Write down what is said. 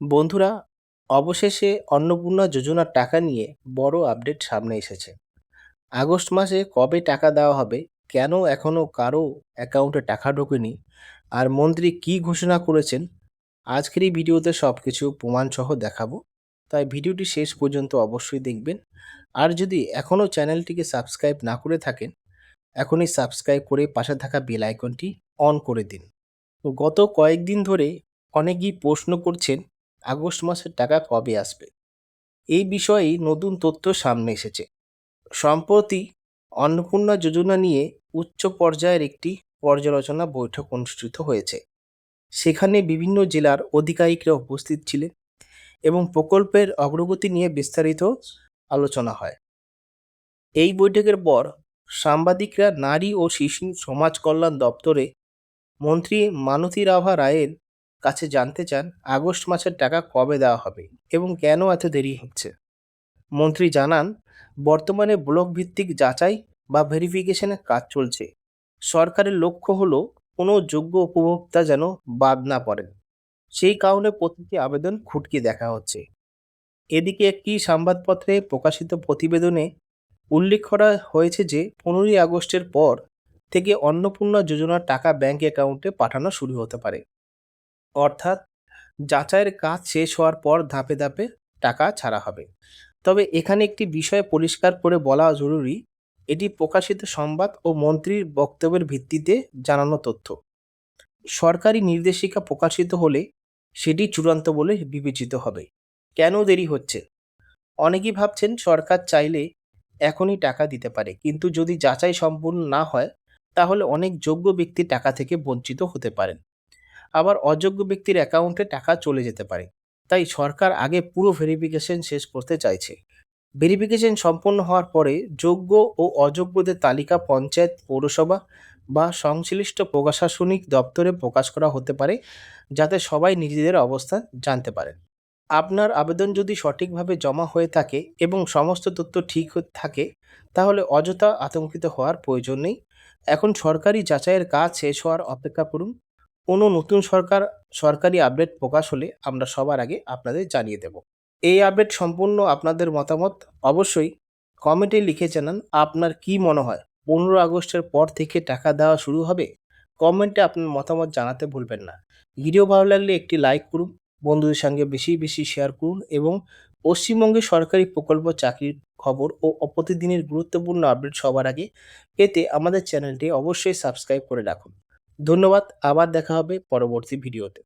বন্ধুরা, অবশেষে অন্নপূর্ণা যোজনার টাকা নিয়ে বড় আপডেট সামনে এসেছে। আগস্ট মাসে কবে টাকা দেওয়া হবে, কেন এখনো কারো অ্যাকাউন্টে টাকা ঢোকেনি, আর মন্ত্রী কি ঘোষণা করেছেন, আজকের এই ভিডিওতে সবকিছু প্রমাণসহ দেখাবো। তাই ভিডিওটি শেষ পর্যন্ত অবশ্যই দেখবেন। আর যদি এখনও চ্যানেলটিকে সাবস্ক্রাইব না করে থাকেন, এখনই সাবস্ক্রাইব করে পাশে থাকা বেল আইকনটি অন করে দিন। তো গত কয়েকদিন ধরে অনেকেই প্রশ্ন করছেন আগস্ট মাসের টাকা কবে আসবে। এই বিষয়েই নতুন তথ্য সামনে এসেছে। সম্প্রতি অন্নপূর্ণা যোজনা নিয়ে উচ্চ পর্যায়ের একটি পর্যালোচনা বৈঠক অনুষ্ঠিত হয়েছে। সেখানে বিভিন্ন জেলার আধিকারিকরা উপস্থিত ছিলেন এবং প্রকল্পের অগ্রগতি নিয়ে বিস্তারিত আলোচনা হয়। এই বৈঠকের পর সাংবাদিকরা নারী ও শিশু সমাজ কল্যাণ দপ্তরে মন্ত্রী মালতী রাভা রায়ের কাছে জানতে চান আগস্ট মাসের টাকা কবে দেওয়া হবে এবং কেন এত দেরি হচ্ছে। মন্ত্রী জানান, বর্তমানে ব্লক ভিত্তিক যাচাই বা ভেরিফিকেশনের কাজ চলছে। সরকারের লক্ষ্য হলো কোনো যোগ্য উপভোক্তা যেন বাদ না পড়েন। সেই কারণে প্রতিটি আবেদন খুঁটিয়ে দেখা হচ্ছে। এদিকে একটি সংবাদপত্রে প্রকাশিত প্রতিবেদনে উল্লেখ করা হয়েছে যে 15ই আগস্টের পর থেকে অন্নপূর্ণা যোজনার টাকা ব্যাংক অ্যাকাউন্টে পাঠানো শুরু হতে পারে। অর্থাৎ যাচাইয়ের কাজ শেষ হওয়ার পর ধাপে ধাপে টাকা ছাড়া হবে। তবে এখানে একটি বিষয় পরিষ্কার করে বলা জরুরি, এটি প্রকাশিত সংবাদ ও মন্ত্রীর বক্তব্যের ভিত্তিতে জানানো তথ্য। সরকারি নির্দেশিকা প্রকাশিত হলে সেটি চূড়ান্ত বলে বিবেচিত হবে। কেন দেরি হচ্ছে? অনেকেই ভাবছেন সরকার চাইলে এখনই টাকা দিতে পারে, কিন্তু যদি যাচাই সম্পূর্ণ না হয় তাহলে অনেক যোগ্য ব্যক্তি টাকা থেকে বঞ্চিত হতে পারেন। আবার অযোগ্য ব্যক্তির অ্যাকাউন্টে টাকা চলে যেতে পারে। তাই সরকার আগে পুরো ভেরিফিকেশন শেষ করতে চাইছে। ভেরিফিকেশন সম্পন্ন হওয়ার পরে যোগ্য ও অযোগ্যদের তালিকা পঞ্চায়েত, পৌরসভা বা সংশ্লিষ্ট প্রশাসনিক দপ্তরে প্রকাশ করা হতে পারে, যাতে সবাই নিজেদের অবস্থান জানতে পারেন। আপনার আবেদন যদি সঠিকভাবে জমা হয়ে থাকে এবং সমস্ত তথ্য ঠিক থাকে, তাহলে অযথা আতঙ্কিত হওয়ার প্রয়োজন নেই। এখন সরকারি যাচাইয়ের কাজ শেষ হওয়ার অপেক্ষা করুন। কোনো নতুন সরকারি আপডেট প্রকাশ হলে আমরা সবার আগে আপনাদের জানিয়ে দেব। এই আপডেট সম্পূর্ণ আপনাদের মতামত অবশ্যই কমেন্টে লিখে জানান। আপনার কি মনে হয় 15 আগস্টের পর থেকে টাকা দেওয়া শুরু হবে? কমেন্টে আপনার মতামত জানাতে ভুলবেন না। ভিডিও ভালো লাগলে একটি লাইক করুন, বন্ধুদের সঙ্গে বেশি বেশি শেয়ার করুন এবং পশ্চিমবঙ্গের সরকারি প্রকল্প, চাকরির খবর ও প্রতিদিনের গুরুত্বপূর্ণ আপডেট সবার আগে পেতে আমাদের চ্যানেলটি অবশ্যই সাবস্ক্রাইব করে রাখুন। ধন্যবাদ। আবার দেখা হবে পরবর্তী ভিডিওতে।